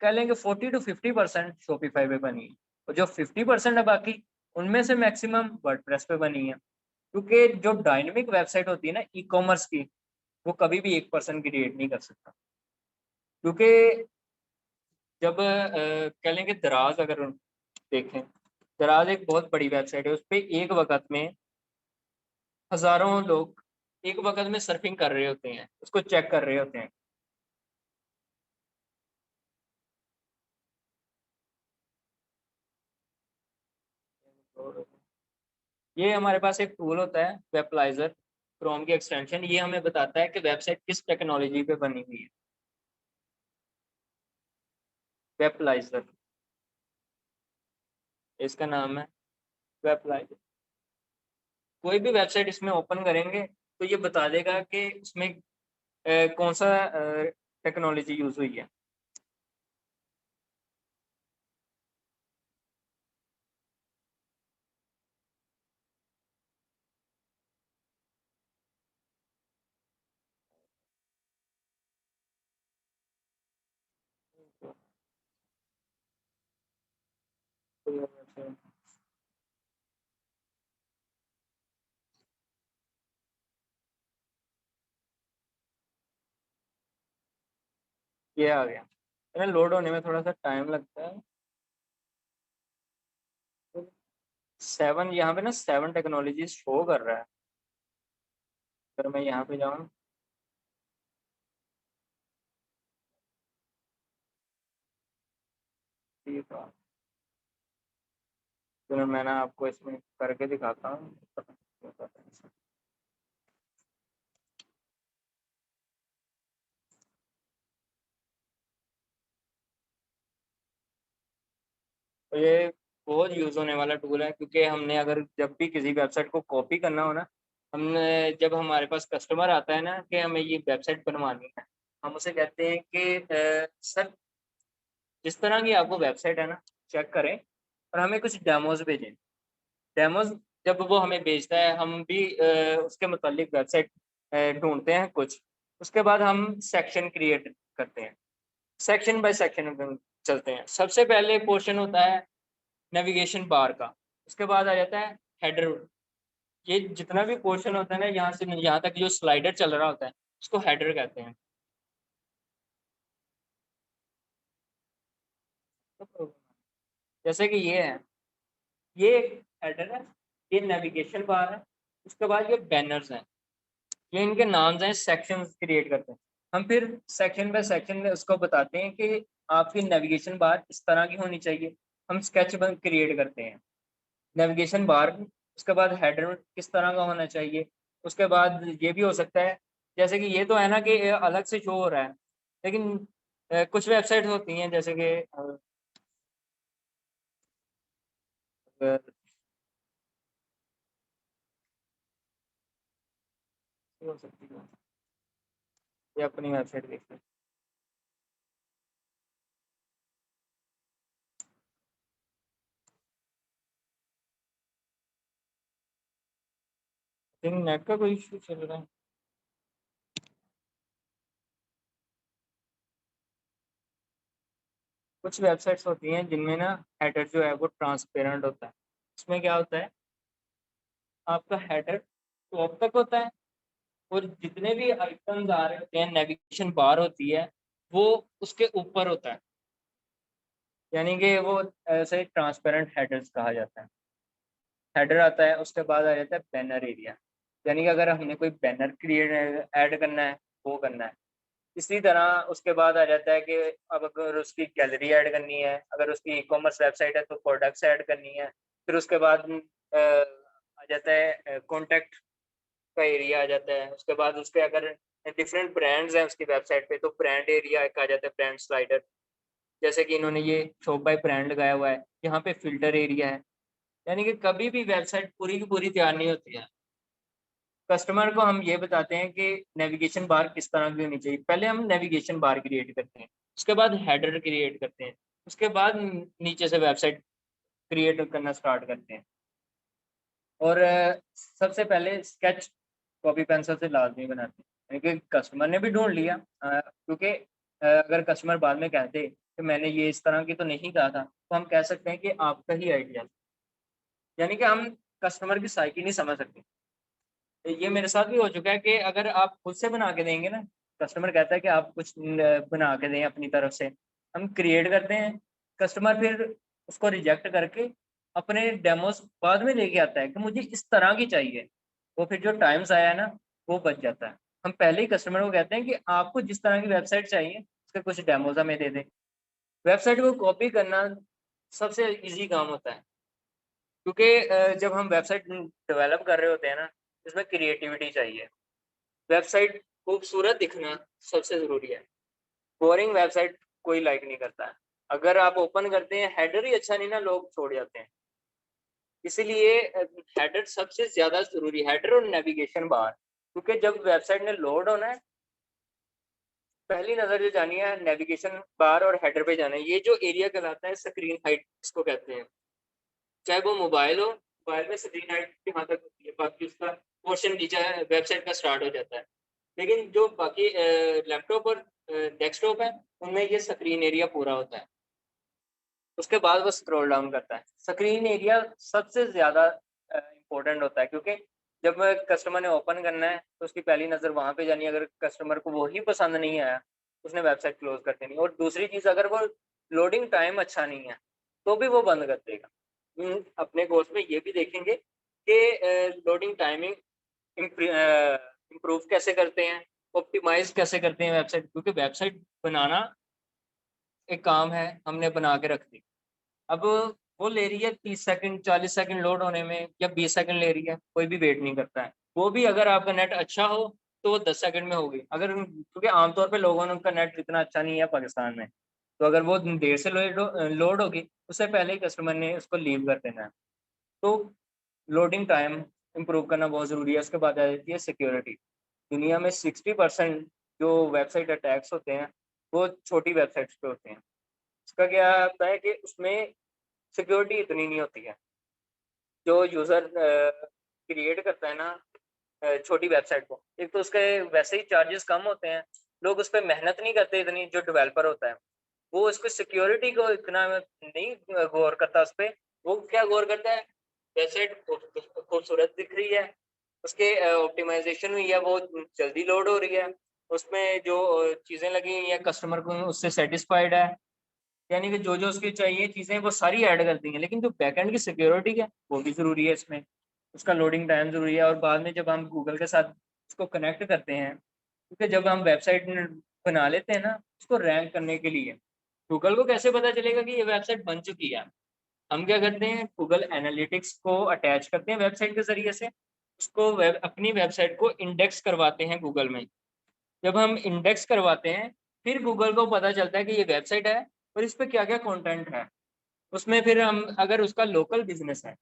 कह लेंगे 40 to 50% शॉपिफाई पे बनी है, और जो 50% है बाकी, उनमें से मैक्सिमम वर्डप्रेस पे बनी है। क्योंकि जो डायनेमिक वेबसाइट होती है ना ई कॉमर्स की, वो कभी भी एक पर्सन क्रिएट नहीं कर सकता। क्योंकि जब कह लेंगे दराज अगर देखें, दराज एक बहुत बड़ी वेबसाइट है, उस पर एक वक्त में हजारों लोग एक वक्त में सर्फिंग कर रहे होते हैं, उसको चेक कर रहे होते हैं। और ये हमारे पास एक टूल होता है वेबलाइजर, क्रोम की एक्सटेंशन, ये हमें बताता है कि वेबसाइट किस टेक्नोलॉजी पे बनी हुई है। वेबलाइजर इसका नाम है, वेबलाइजर। कोई भी वेबसाइट इसमें ओपन करेंगे तो ये बता देगा कि उसमें कौन सा टेक्नोलॉजी यूज हुई है। ये आ गया, लोड होने में थोड़ा सा टाइम लगता है। 7 यहाँ पे ना 7 टेक्नोलॉजीज शो कर रहा है। अगर मैं यहाँ पे जाऊँ, ठीक है, तो मैं ना आपको इसमें करके दिखाता हूँ। तो ये बहुत यूज होने वाला टूल है, क्योंकि हमने अगर जब भी किसी वेबसाइट को कॉपी करना हो ना, हमने जब हमारे पास कस्टमर आता है ना कि हमें ये वेबसाइट बनवानी है, हम उसे कहते हैं कि सर जिस तरह की आपको वेबसाइट है ना, चेक करें और हमें कुछ डेमोज भेजें। डेमोज जब वो हमें भेजता है, हम भी उसके मुतालिक वेबसाइट ढूंढते हैं कुछ। उसके बाद हम सेक्शन क्रिएट करते हैं, सेक्शन बाय सेक्शन चलते हैं। सबसे पहले पोर्शन होता है नेविगेशन बार का, उसके बाद आ जाता है हेडर। ये जितना भी पोर्शन होता है ना, यहाँ से यहाँ तक जो स्लाइडर चल रहा होता है, उसको हेडर कहते हैं। तो जैसे कि ये है, ये एक हेडर है, ये नेविगेशन बार है, उसके बाद ये बैनर्स हैं, ये इनके नाम्स हैं, सेक्शन क्रिएट करते हैं। हम फिर सेक्शन बाय सेक्शन में उसको बताते हैं कि आपकी नेविगेशन बार इस तरह की होनी चाहिए। हम स्केच क्रिएट करते हैं, नेविगेशन बार, उसके बाद हेडर किस तरह का होना चाहिए। उसके बाद ये भी हो सकता है, जैसे कि ये तो है ना कि अलग से शो हो रहा है, लेकिन कुछ वेबसाइट होती हैं जैसे कि अगर हो सकती है, ये अपनी वेबसाइट देखते हैं, नेट का कोई इशू चल रहा है। कुछ वेबसाइट्स होती हैं जिनमें ना हेडर जो है वो ट्रांसपेरेंट होता है। उसमें क्या होता है, आपका हेडर टॉप तक होता है, और जितने भी आइटम्स आ रहे होते हैं, नेविगेशन बार होती है, वो उसके ऊपर होता है। यानी कि वो ऐसे ट्रांसपेरेंट हेडर्स कहा जाता है। हेडर आता है, उसके बाद आ जाता है बैनर एरिया। यानी कि अगर हमने कोई बैनर क्रिएट ऐड करना है, वो करना है। इसी तरह उसके बाद आ जाता है कि अब अगर उसकी गैलरी ऐड करनी है, अगर उसकी ई कॉमर्स वेबसाइट है तो प्रोडक्ट्स ऐड करनी है। फिर उसके बाद आ जाता है कॉन्टैक्ट का एरिया आ जाता है। उसके बाद उसके अगर डिफरेंट ब्रांड्स हैं उसकी वेबसाइट पे, तो ब्रांड एरिया एक आ जाता है, ब्रांड स्लाइडर। जैसे कि इन्होंने ये शॉप बाय ब्रांड लगाया हुआ है, यहाँ पे फिल्टर एरिया है। यानी कि कभी भी वेबसाइट पूरी की पूरी तैयार नहीं होती है। कस्टमर को हम ये बताते हैं कि नेविगेशन बार किस तरह की होनी चाहिए। पहले हम नेविगेशन बार क्रिएट करते हैं, उसके बाद हेडर क्रिएट करते हैं, उसके बाद नीचे से वेबसाइट क्रिएट करना स्टार्ट करते हैं। और सबसे पहले स्केच कॉपी पेंसिल से लाजमी बनाते हैं, यानी कि कस्टमर ने भी ढूंढ लिया। क्योंकि अगर कस्टमर बाद में कहते कि मैंने ये इस तरह की तो नहीं कहा था, तो हम कह सकते हैं कि आपका ही आइडिया। यानी कि हम कस्टमर की साइकी नहीं समझ सकते। ये मेरे साथ भी हो चुका है कि अगर आप खुद से बना के देंगे ना, कस्टमर कहता है कि आप कुछ बना के दें अपनी तरफ से, हम क्रिएट करते हैं, कस्टमर फिर उसको रिजेक्ट करके अपने डेमोस बाद में लेके आता है कि मुझे इस तरह की चाहिए। वो फिर जो टाइम ज़ाया है ना, वो बच जाता है। हम पहले ही कस्टमर को कहते हैं कि आपको जिस तरह की वेबसाइट चाहिए, उसके कुछ डेमोज़ हमें दे दें। वेबसाइट को कॉपी करना सबसे ईज़ी काम होता है, क्योंकि जब हम वेबसाइट डेवलप कर रहे होते हैं ना, इसमें क्रिएटिविटी चाहिए। वेबसाइट खूबसूरत दिखना सबसे ज़रूरी है। बोरिंग वेबसाइट कोई लाइक नहीं करता है। अगर आप ओपन करते हैं, हेडर ही अच्छा नहीं ना, लोग छोड़ जाते हैं। इसीलिए हेडर सबसे ज़्यादा ज़रूरी है, हेडर और नेविगेशन बार। क्योंकि जब वेबसाइट ने लोड होना है, पहली नज़र जो जानी है नेविगेशन बार और हेडर पे जाना है। ये जो एरिया कहलाता है स्क्रीन हाइट इसको कहते हैं। चाहे वो मोबाइल हो, मोबाइल में स्क्रीन हाइट यहाँ तक होती है, बाकी उसका पोर्शन नीचे वेबसाइट का स्टार्ट हो जाता है। लेकिन जो बाकी लैपटॉप और डेस्कटॉप है, उनमें ये स्क्रीन एरिया पूरा होता है। उसके बाद वो स्क्रॉल डाउन करता है। स्क्रीन एरिया सबसे ज़्यादा इम्पोर्टेंट होता है, क्योंकि जब कस्टमर ने ओपन करना है, तो उसकी पहली नज़र वहाँ पे जानी है। अगर कस्टमर को वो ही पसंद नहीं आया, उसने वेबसाइट क्लोज़ कर देनी। और दूसरी चीज़, अगर वो लोडिंग टाइम अच्छा नहीं है, तो भी वो बंद कर देगा। अपने कोर्स में ये भी देखेंगे कि लोडिंग टाइमिंग इम्प्रूव कैसे करते हैं, ऑप्टिमाइज़ कैसे करते हैं वेबसाइट, क्योंकि वेबसाइट बनाना एक काम है, हमने बना के रख दी। अब वो ले रही है 30 सेकंड, 40 सेकंड लोड होने में, या 20 सेकंड ले रही है, कोई भी वेट नहीं करता है। वो भी अगर आपका नेट अच्छा हो, तो वो 10 सेकंड में होगी। अगर क्योंकि आमतौर पे लोगों का नेट इतना अच्छा नहीं है पाकिस्तान में, तो अगर वो देर से लोड होगी, उससे पहले ही कस्टमर ने उसको लीव कर देना है। तो लोडिंग टाइम इम्प्रूव करना बहुत ज़रूरी है। उसके बाद आ जाती है सिक्योरिटी। दुनिया में 60% जो वेबसाइट अटैक्स होते हैं, वो छोटी वेबसाइट्स पे होते हैं। इसका क्या होता है कि उसमें सिक्योरिटी इतनी नहीं होती है। जो यूज़र क्रिएट करता है ना छोटी वेबसाइट को, एक तो उसके वैसे ही चार्जेस कम होते हैं, लोग उस पे मेहनत नहीं करते इतनी, जो डेवलपर होता है, वो उसको सिक्योरिटी को इतना नहीं गौर करता उस पे। वो क्या गौर करता है, वेबसाइट खूबसूरत दिख रही है, उसके ऑप्टिमाइज़ेशन हुई है, वो जल्दी लोड हो रही है, उसमें जो चीज़ें लगी हुई हैं, कस्टमर को उससे सैटिस्फाइड है। यानी कि जो-जो उसकी चाहिए चीज़ें वो सारी ऐड कर दी हैं, लेकिन जो बैकएंड की सिक्योरिटी है, वो भी ज़रूरी है इसमें। उसका लोडिंग टाइम ज़रूरी है, और बाद में जब हम गूगल के साथ उसको कनेक्ट करते हैं, क्योंकि जब हम वेबसाइट बना लेते हैं ना, उसको रैंक करने के लिए, गूगल को कैसे पता चलेगा कि ये वेबसाइट बन चुकी है? हम क्या करते हैं, गूगल एनालिटिक्स को अटैच करते हैं वेबसाइट के ज़रिए से, उसको अपनी वेबसाइट को इंडेक्स करवाते हैं गूगल में। जब हम इंडेक्स करवाते हैं, फिर गूगल को पता चलता है कि ये वेबसाइट है और इस पे क्या-क्या कंटेंट है। उसमें फिर हम अगर उसका लोकल बिज़नेस है,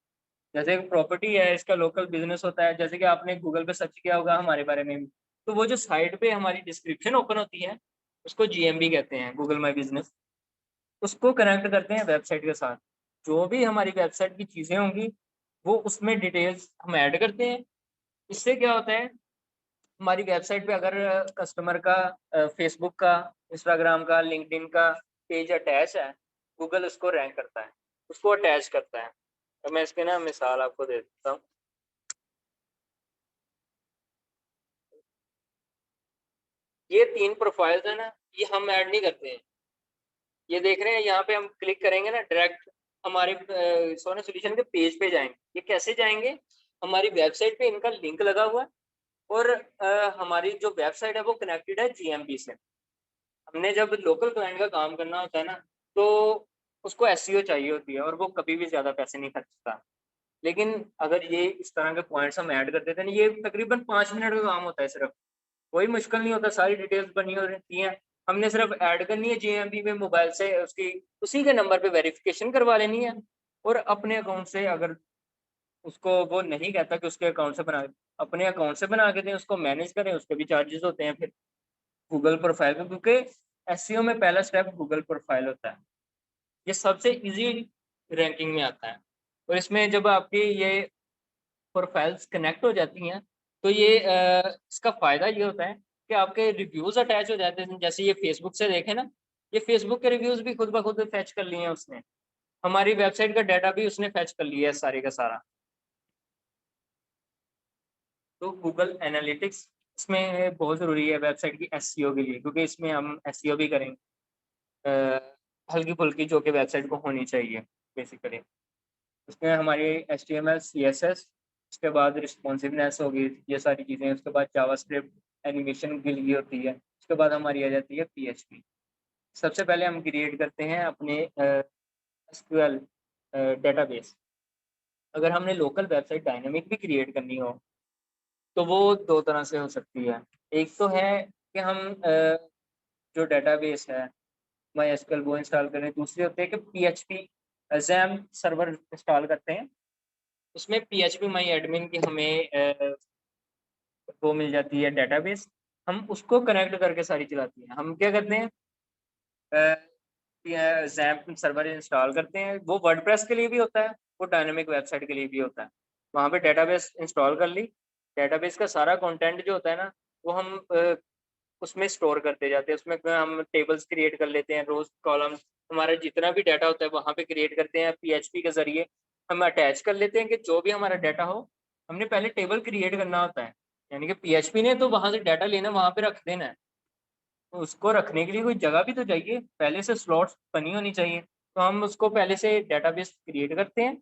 जैसे एक प्रॉपर्टी है, इसका लोकल बिज़नेस होता है, जैसे कि आपने गूगल पे सर्च किया होगा हमारे बारे में भी, तो वो जो साइट पे हमारी डिस्क्रिप्शन ओपन होती है, उसको जीएमबी कहते हैं, गूगल माय बिज़नेस। उसको कनेक्ट करते हैं वेबसाइट के साथ। जो भी हमारी वेबसाइट की चीज़ें होंगी, वो उसमें डिटेल्स हम ऐड करते हैं। इससे क्या होता है, हमारी वेबसाइट पे अगर कस्टमर का फ़ेसबुक का, इंस्टाग्राम का, लिंक्डइन का पेज अटैच है, गूगल उसको रैंक करता है, उसको अटैच करता है। तो मैं इसकी ना मिसाल आपको दे देता हूँ। ये 3 प्रोफ़ाइल्स हैं ना, ये हम ऐड नहीं करते हैं। ये देख रहे हैं, यहाँ पे हम क्लिक करेंगे ना, डायरेक्ट हमारे सोना सॉल्यूशन के पेज पे जाएँगे। ये कैसे जाएँगे? हमारी वेबसाइट पे इनका लिंक लगा हुआ है, और हमारी जो वेबसाइट है वो कनेक्टेड है जीएमबी से। हमने जब लोकल क्लाइंट का काम करना होता है ना, तो उसको एसईओ चाहिए होती है, और वो कभी भी ज़्यादा पैसे नहीं खर्चता। लेकिन अगर ये इस तरह के पॉइंट्स हम ऐड कर देते हैं ना, ये तकरीबन 5 मिनट का काम होता है सिर्फ़। कोई मुश्किल नहीं होता, सारी डिटेल्स बनी हो रहती हैं। हमने सिर्फ़ ऐड करनी है जीएमबी में, मोबाइल से उसकी उसी के नंबर पे वेरिफ़िकेशन करवा लेनी है, और अपने अकाउंट से, अगर उसको वो नहीं कहता कि उसके अकाउंट से बना, अपने अकाउंट से बना के दें, उसको मैनेज करें, उसके भी चार्जेज़ होते हैं फिर। गूगल प्रोफ़ाइल का, क्योंकि एसईओ में पहला स्टेप गूगल प्रोफ़ाइल होता है। ये सबसे ईज़ी रैंकिंग में आता है, और इसमें जब आपकी ये प्रोफ़ाइल्स कनेक्ट हो जाती हैं, तो ये इसका फ़ायदा ये होता है कि आपके रिव्यूज़ अटैच हो जाते हैं। जैसे ये फ़ेसबुक से देखें ना, ये फ़ेसबुक के रिव्यूज़ भी खुद ब खुद फ़ेच कर लिए हैं उसने। हमारी वेबसाइट का डाटा भी उसने फ़ेच कर लिया है सारे का सारा। तो गूगल एनालिटिक्स इसमें बहुत ज़रूरी है वेबसाइट की एसईओ के लिए, क्योंकि इसमें हम एसईओ भी करेंगे हल्की फुल्की, जो कि वेबसाइट को होनी चाहिए बेसिकली। उसमें हमारी HTML CSS, उसके बाद रिस्पॉन्सिवनेस होगी, ये सारी चीज़ें। उसके बाद जावास्क्रिप्ट एनिमेशन के लिए होती है। उसके बाद हमारी आ जाती है PHP। सबसे पहले हम क्रिएट करते हैं अपने SQL डेटाबेस। अगर हमने लोकल वेबसाइट डायनामिक भी क्रिएट करनी हो तो वो दो तरह से हो सकती है। एक तो है कि हम जो डेटाबेस है MySQL वो इंस्टॉल करें। दूसरी होती है कि PHP XAMPP सर्वर इंस्टॉल करते हैं। उसमें PHP माई एडमिन की हमें वो मिल जाती है डेटाबेस। हम उसको कनेक्ट करके सारी चलाती हैं। हम क्या करते हैं, XAMPP सर्वर इंस्टॉल करते हैं। वो वर्डप्रेस के लिए भी होता है, वो डायनामिक वेबसाइट के लिए भी होता है। वहाँ पे डेटाबेस इंस्टॉल कर ली। डेटाबेस का सारा कंटेंट जो होता है ना, वो हम उसमें स्टोर करते जाते हैं। उसमें हम टेबल्स क्रिएट कर लेते हैं, रोज कॉलम, हमारा जितना भी डाटा होता है वहाँ पे क्रिएट करते हैं। PHP के जरिए हम अटैच कर लेते हैं कि जो भी हमारा डाटा हो, हमने पहले टेबल क्रिएट करना होता है। यानी कि PHP ने तो वहाँ से डाटा लेना, वहाँ पे रख देना है। तो उसको रखने के लिए कोई जगह भी तो चाहिए, पहले से स्लॉट्स बनी होनी चाहिए। तो हम उसको पहले से डेटाबेस क्रिएट करते हैं,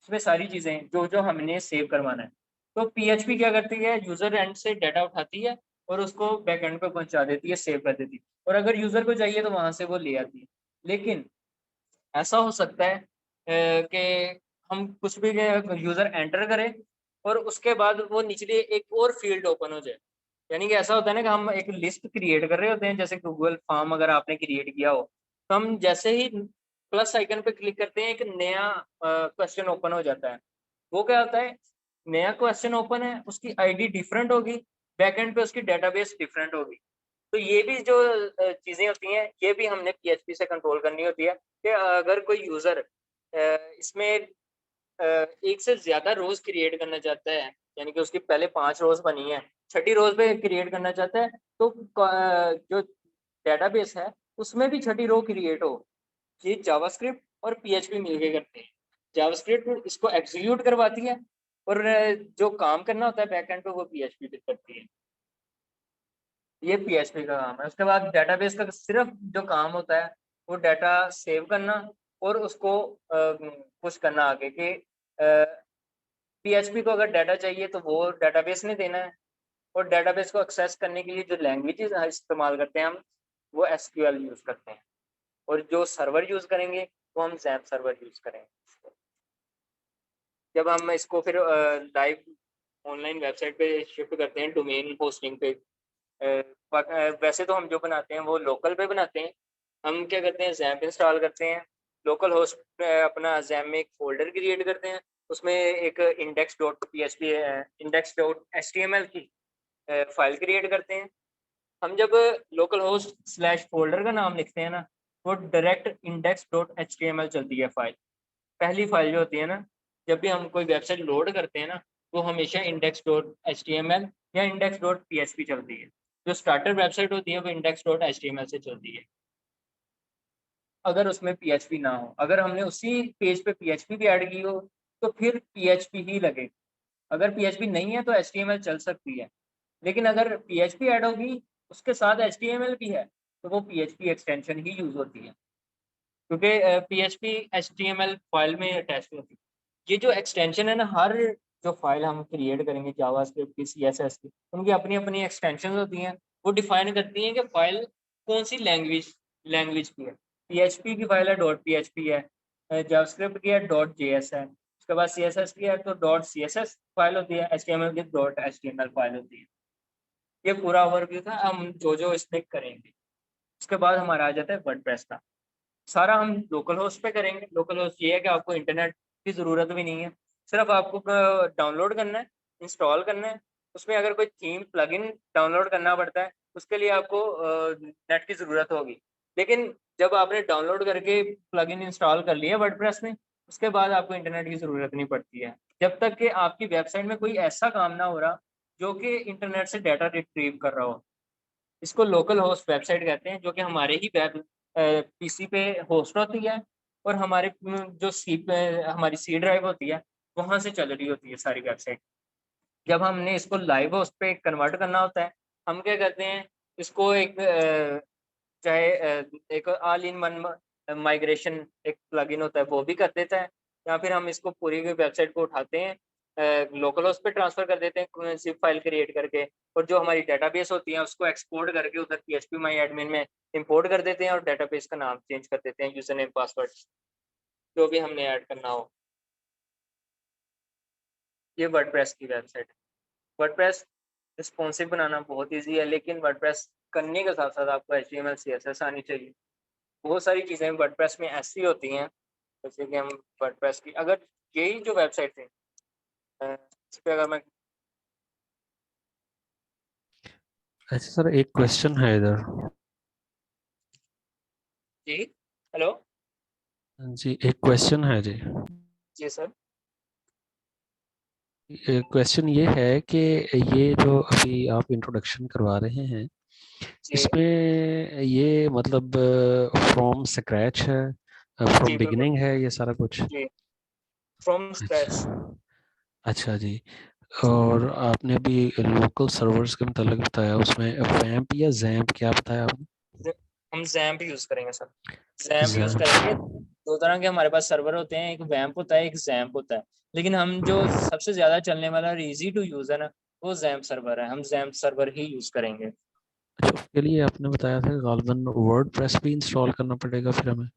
उसमें सारी चीज़ें जो जो हमने सेव करवाना है। तो PHP क्या करती है, यूजर एंड से डाटा उठाती है और उसको बैक एंड पे पहुंचा देती है, सेव कर देती है। और अगर यूजर को चाहिए तो वहां से वो ले आती है। लेकिन ऐसा हो सकता है कि हम कुछ भी यूजर एंटर करें और उसके बाद वो निचले एक और फील्ड ओपन हो जाए। यानी कि ऐसा होता है ना कि हम एक लिस्ट क्रिएट कर रहे होते हैं, जैसे गूगल फॉर्म अगर आपने क्रिएट किया हो, तो हम जैसे ही प्लस आइकन पे क्लिक करते हैं एक नया क्वेश्चन ओपन हो जाता है। वो क्या होता है, नया क्वेश्चन ओपन है, उसकी आईडी डिफरेंट होगी, बैकएंड पे उसकी डेटाबेस डिफरेंट होगी। तो ये भी जो चीजें होती हैं, ये भी हमने PHP से कंट्रोल करनी होती है कि अगर कोई यूजर इसमें एक से ज्यादा रोज क्रिएट करना चाहता है, यानी कि उसकी पहले 5 रोज बनी है, छठी रोज पे क्रिएट करना चाहता है, तो जो डेटाबेस है उसमें भी छठी रो क्रिएट हो। ये जावास्क्रिप्ट और PHP मिलके करते हैं। जावास्क्रिप्ट इसको एग्जीक्यूट करवाती है और जो काम करना होता है बैकएंड पे वो PHP पे करती है। ये PHP का काम है। उसके बाद डेटाबेस का सिर्फ जो काम होता है वो डाटा सेव करना और उसको पुश करना आगे कि PHP को अगर डाटा चाहिए तो वो डेटाबेस ने देना है। और डेटाबेस को एक्सेस करने के लिए जो लैंग्वेजेस इस्तेमाल करते हैं हम, वो SQL यूज करते हैं। और जो सर्वर यूज करेंगे वो हम XAMPP सर्वर यूज करेंगे। जब हम इसको फिर लाइव ऑनलाइन वेबसाइट पे शिफ्ट करते हैं डोमेन होस्टिंग पे, वैसे तो हम जो बनाते हैं वो लोकल पे बनाते हैं। हम क्या करते हैं, XAMPP इंस्टॉल करते हैं, लोकल होस्ट अपना XAMPP में एक फोल्डर क्रिएट करते हैं, उसमें एक index.html की फाइल क्रिएट करते हैं। हम जब लोकल होस्ट स्लैश फोल्डर का नाम लिखते हैं ना, वो डायरेक्ट index.html चलती है फाइल। पहली फाइल जो होती है ना, जब भी हम कोई वेबसाइट लोड करते हैं ना, वो हमेशा index.html या index.php चलती है। जो स्टार्टर वेबसाइट होती है वो index.html से चलती है, अगर उसमें PHP ना हो। अगर हमने उसी पेज पे PHP भी ऐड की हो तो फिर PHP ही लगे। अगर PHP नहीं है तो HTML चल सकती है। लेकिन अगर PHP ऐड होगी उसके साथ HTML भी है तो वो PHP एक्सटेंशन ही यूज होती है, क्योंकि PHP HTML फाइल में अटैच होती है। ये जो एक्सटेंशन है ना, हर जो फाइल हम क्रिएट करेंगे जावास्क्रिप्ट की, CSS की, उनकी अपनी अपनी एक्सटेंशन होती हैं। वो डिफाइन करती हैं कि फाइल कौन सी लैंग्वेज लैंग्वेज की है। PHP की फाइल है .php है, जावास्क्रिप्ट की है .js है, उसके बाद CSS की है तो .css फाइल होती है, HTML की .html फाइल होती है। ये पूरा ओवरव्यू था, हम जो जो इसमें करेंगे। उसके बाद हमारा आ जाता है वर्डप्रेस का। सारा हम लोकल होस्ट पे करेंगे। लोकल होस्ट ये है कि आपको इंटरनेट की ज़रूरत भी नहीं है, सिर्फ आपको डाउनलोड करना है, इंस्टॉल करना है। उसमें अगर कोई थीम प्लगइन डाउनलोड करना पड़ता है उसके लिए आपको नेट की ज़रूरत होगी। लेकिन जब आपने डाउनलोड करके प्लगइन इंस्टॉल कर लिया वर्डप्रेस में, उसके बाद आपको इंटरनेट की ज़रूरत नहीं पड़ती है, जब तक कि आपकी वेबसाइट में कोई ऐसा काम ना हो रहा जो कि इंटरनेट से डाटा रिट्रीव कर रहा हो। इसको लोकल होस्ट वेबसाइट कहते हैं, जो कि हमारे ही वेब PC पे होस्ट होती है और हमारे जो हमारी C ड्राइव होती है वहां से चल रही होती है सारी वेबसाइट। जब हमने इसको लाइव होस्ट पे कन्वर्ट करना होता है, हम क्या करते हैं, इसको एक चाहे एक ऑल इन वन माइग्रेशन एक प्लगइन होता है वो भी कर देता है, या फिर हम इसको पूरी वेबसाइट को उठाते हैं, लोकल होस्ट पे ट्रांसफर कर देते हैं जिप फाइल क्रिएट करके, और जो हमारी डेटाबेस होती है उसको एक्सपोर्ट करके उधर PHP माई एडमिन में इंपोर्ट कर देते हैं और डेटाबेस का नाम चेंज कर देते हैं, यूजर नेम पासवर्ड जो भी हमने ऐड करना हो। ये वर्डप्रेस की वेबसाइट है। वर्डप्रेस रिस्पॉन्सिव बनाना बहुत ईजी है, लेकिन वर्डप्रेस करने के साथ साथ आपको HTML CSS आनी चाहिए। बहुत सारी चीज़ें वर्डप्रेस में ऐसी होती हैं, जैसे कि हम वर्डप्रेस की अगर यही जो वेबसाइट थी इस पे अगर मैं अच्छा सर, एक क्वेश्चन है इधर। जी हेलो जी एक क्वेश्चन है जी। जी सर क्वेश्चन ये है कि ये जो अभी आप इंट्रोडक्शन करवा रहे हैं, जी इसमें ये मतलब फ्रॉम स्क्रैच है, फ्रॉम जी बिल्कुल बिगिनिंग है ये सारा कुछ? जी फ्रॉम स्क्रैच अच्छा। अच्छा जी। और आपने अभी लोकल सर्वर्स के मतलब बताया, उसमें वैम्प या जैम्प क्या बताया आपने? हम जैम्प यूज करेंगे सर, जैम्प यूज जैम्प। करेंगे। दो तरह के हमारे पास सर्वर होते हैं, एक वैम्प होता है, एक जैम्प होता है, लेकिन हम जो सबसे ज्यादा चलने वाला और इजी टू यूज है ना, वो जैम्प सर्वर है, हम जैम्प सर्वर ही यूज करेंगे। अच्छा, उसके लिए आपने बताया था गालबन वर्ड प्रेस भी इंस्टॉल करना पड़ेगा फिर हमें?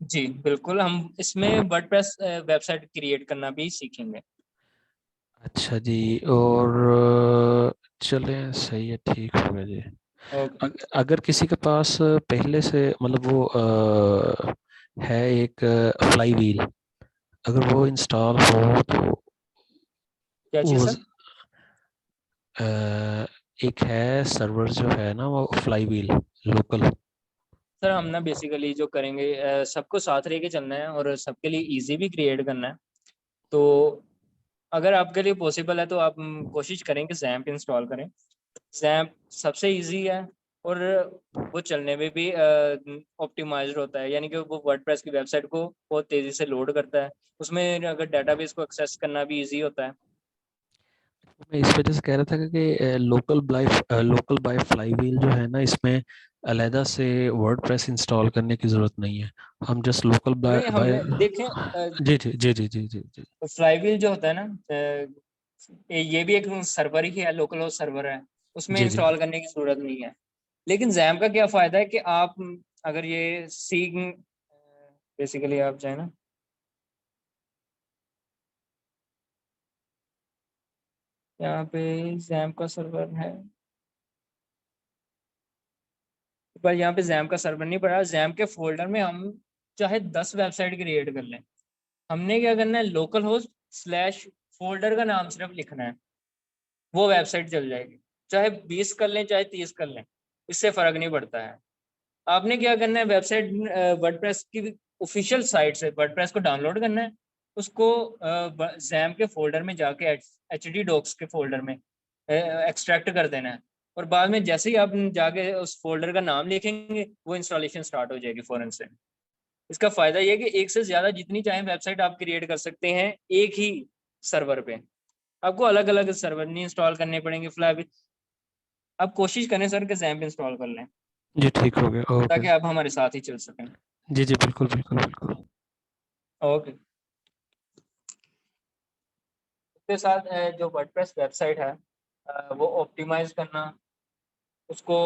जी बिल्कुल, हम इसमें वर्डप्रेस वेबसाइट क्रिएट करना भी सीखेंगे। अच्छा जी। और चलें, सही है, ठीक हो गया जी। ओके अगर किसी के पास पहले से मतलब वो है एक फ्लाई व्हील, अगर वो इंस्टॉल हो तो क्या चीज़ वो सर? अ, एक है सर्वर जो है ना वो फ्लाई व्हील लोकल। सर हम ना बेसिकली जो करेंगे, सबको साथ लेके चलना है और सबके लिए इजी भी क्रिएट करना है। तो अगर आपके लिए पॉसिबल है तो आप कोशिश करें कि जैम्प इंस्टॉल करें। जैम्प सबसे इजी है और वो चलने में भी ऑप्टिमाइज्ड होता है, यानी कि वो वर्डप्रेस की वेबसाइट को बहुत तेज़ी से लोड करता है। उसमें अगर डेटाबेस को एक्सेस करना भी इजी होता है। मैं इस वजह से कह रहा था कि लोकल बाय फ्लाई व्हील जो है ना, इसमें अलहदा से वर्ड प्रेस इंस्टॉल करने की ज़रूरत नहीं है। हम जस्ट लोकल बाय नहीं बाय। हमने देखें, जी जी जी जी जी जी जी। फ्लाईव्हील जो होता है ना, ये भी एक सर्वर ही है, लोकल होस्ट सर्वर है, उसमें जी जी। इंस्टॉल करने की जरूरत नहीं है। लेकिन जैम का क्या फायदा है कि आप अगर ये सीख बेसिकली आप चाहे ना, यहाँ पे जैम का सर्वर है, पर यहाँ पे जैम का सर्वर नहीं पड़ा। जैम के फोल्डर में हम चाहे 10 वेबसाइट क्रिएट कर लें, हमने क्या करना है, लोकल होस्ट स्लैश फोल्डर का नाम सिर्फ लिखना है, वो वेबसाइट चल जाएगी। चाहे 20 कर लें चाहे 30 कर लें, इससे फर्क नहीं पड़ता है। आपने क्या करना है, वेबसाइट वर्डप्रेस की ऑफिशियल साइट से वर्डप्रेस को डाउनलोड करना है, उसको जैम के फोल्डर में जाके एचडी डॉक्स के फोल्डर में एक्सट्रैक्ट कर देना है, और बाद में जैसे ही आप जाके उस फोल्डर का नाम लिखेंगे वो इंस्टॉलेशन स्टार्ट हो जाएगी फौरन से। इसका फायदा ये है कि एक से ज्यादा जितनी चाहे वेबसाइट आप क्रिएट कर सकते हैं एक ही सर्वर पे, आपको अलग अलग सर्वर नहीं इंस्टॉल करने पड़ेंगे। फिलहाल आप कोशिश करें सर कि जैम्प इंस्टॉल कर लें, जी ठीक हो गया, ओके। ताकि आप हमारे साथ ही चल सकें। जी जी बिल्कुल बिल्कुल बिल्कुल। ओके, इसके साथ जो वर्डप्रेस वेबसाइट है वो ऑप्टिमाइज करना, उसको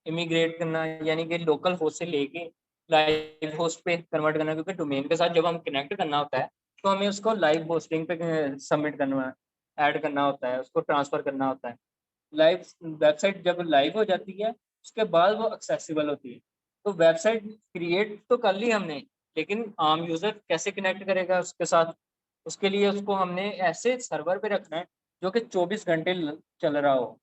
इमिग्रेट करना, यानी कि लोकल होस्ट से लेके लाइव होस्ट पे कन्वर्ट करना, क्योंकि डोमेन के साथ जब हम कनेक्ट करना होता है तो हमें उसको लाइव होस्टिंग पे सबमिट करना, ऐड करना होता है, उसको ट्रांसफर करना होता है। लाइव वेबसाइट जब लाइव हो जाती है उसके बाद वो एक्सेसिबल होती है। तो वेबसाइट क्रिएट तो कर ली हमने, लेकिन आम यूजर कैसे कनेक्ट करेगा उसके साथ? उसके लिए उसको हमने ऐसे सर्वर पे रखना है जो कि 24 घंटे चल रहा हो।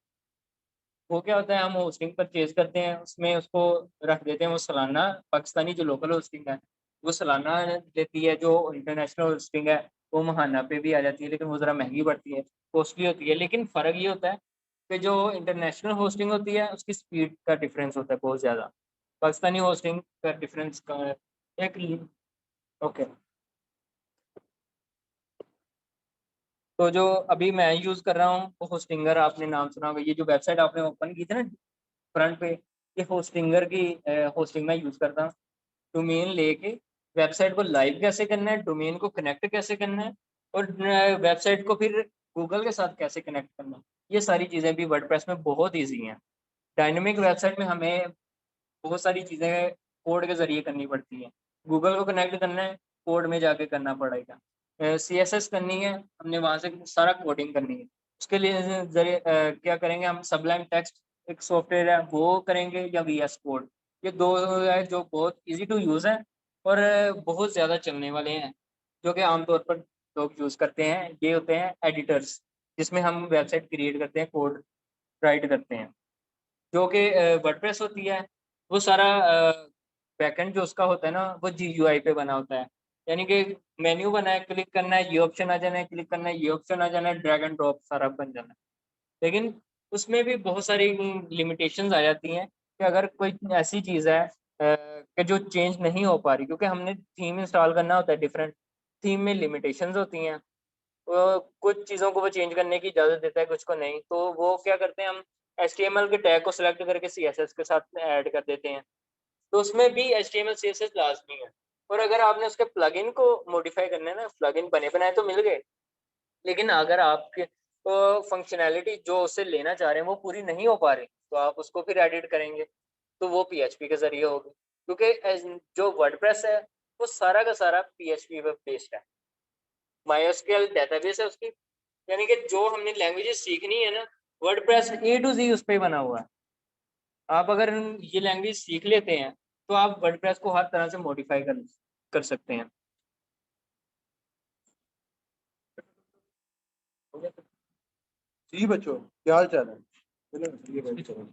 वो क्या होता है, हम होस्टिंग परचेज करते हैं, उसमें उसको रख देते हैं, वो सालाना पाकिस्तानी जो लोकल होस्टिंग है वो सालाना देती है, जो इंटरनेशनल होस्टिंग है वो महाना पे भी आ जाती है, लेकिन वो ज़रा महंगी पड़ती है, कॉस्टली होती है। लेकिन फ़र्क ये होता है कि जो इंटरनेशनल होस्टिंग होती है उसकी स्पीड का डिफरेंस होता है बहुत ज़्यादा, पाकिस्तानी होस्टिंग का डिफरेंस का एक। ओके, तो जो अभी मैं यूज कर रहा हूँ वो होस्टिंगर, आपने नाम सुना होगा। ये जो वेबसाइट आपने ओपन की थी ना फ्रंट पे, ये होस्टिंगर की होस्टिंग में यूज करता हूँ। डोमेन लेके वेबसाइट को लाइव कैसे करना है, डोमेन को कनेक्ट कैसे करना है, और वेबसाइट को फिर गूगल के साथ कैसे कनेक्ट करना है, ये सारी चीजें भी वर्डप्रेस में बहुत ईजी हैं। डायनेमिक वेबसाइट में हमें बहुत सारी चीजें कोड के जरिए करनी पड़ती है। गूगल को कनेक्ट करना है, कोड में जाके करना पड़ेगा। CSS करनी है, हमने वहां से सारा कोडिंग करनी है। उसके लिए जरिए क्या करेंगे हम, सबलाइम टेक्स्ट एक सॉफ्टवेयर है वो करेंगे, या VS कोड। ये दो है जो बहुत इजी टू यूज है और बहुत ज्यादा चलने वाले हैं, जो कि आमतौर पर लोग यूज करते हैं। ये होते हैं एडिटर्स, जिसमें हम वेबसाइट क्रिएट करते हैं, कोड राइट करते हैं। जो कि वर्डप्रेस होती है, वो सारा बैकएंड जो उसका होता है ना, वो GUI पे बना होता है। यानी कि मेन्यू बना है, क्लिक करना है, ये ऑप्शन आ जाना है, क्लिक करना है, ये ऑप्शन आ जाना है, ड्रैग एंड ड्रॉप सारा बन जाना है। लेकिन उसमें भी बहुत सारी लिमिटेशंस आ जाती हैं कि अगर कोई ऐसी चीज़ है कि जो चेंज नहीं हो पा रही, क्योंकि हमने थीम इंस्टॉल करना होता है, डिफरेंट थीम में लिमिटेशंस होती हैं। कुछ चीज़ों को वो चेंज करने की इजाज़त देता है, कुछ को नहीं। तो वो क्या करते हैं, हम HTML के टैग को सिलेक्ट करके CSS के साथ ऐड कर देते हैं। तो उसमें भी HTML CSS लाजमी है। और अगर आपने उसके प्लगइन को मॉडिफाई करना है ना, प्लगइन बने बनाए तो मिल गए, लेकिन अगर आपके फंक्शनैलिटी जो उससे लेना चाह रहे हैं वो पूरी नहीं हो पा रही, तो आप उसको फिर एडिट करेंगे, तो वो PHP के जरिए होगी। क्योंकि जो वर्डप्रेस है वो सारा का सारा PHP पे बेस्ड है। MySQL डेटाबेस है उसकी, यानी कि जो हमने लैंग्वेजेस सीखनी है ना, वर्डप्रेस A to Z उस पर बना हुआ है। आप अगर ये लैंग्वेज सीख लेते हैं तो आप वर्डप्रेस को हर तरह से मॉडिफाई कर सकते हैं। जी बच्चों, क्या हाल चाल है? चलो, ये बैठ जाओ।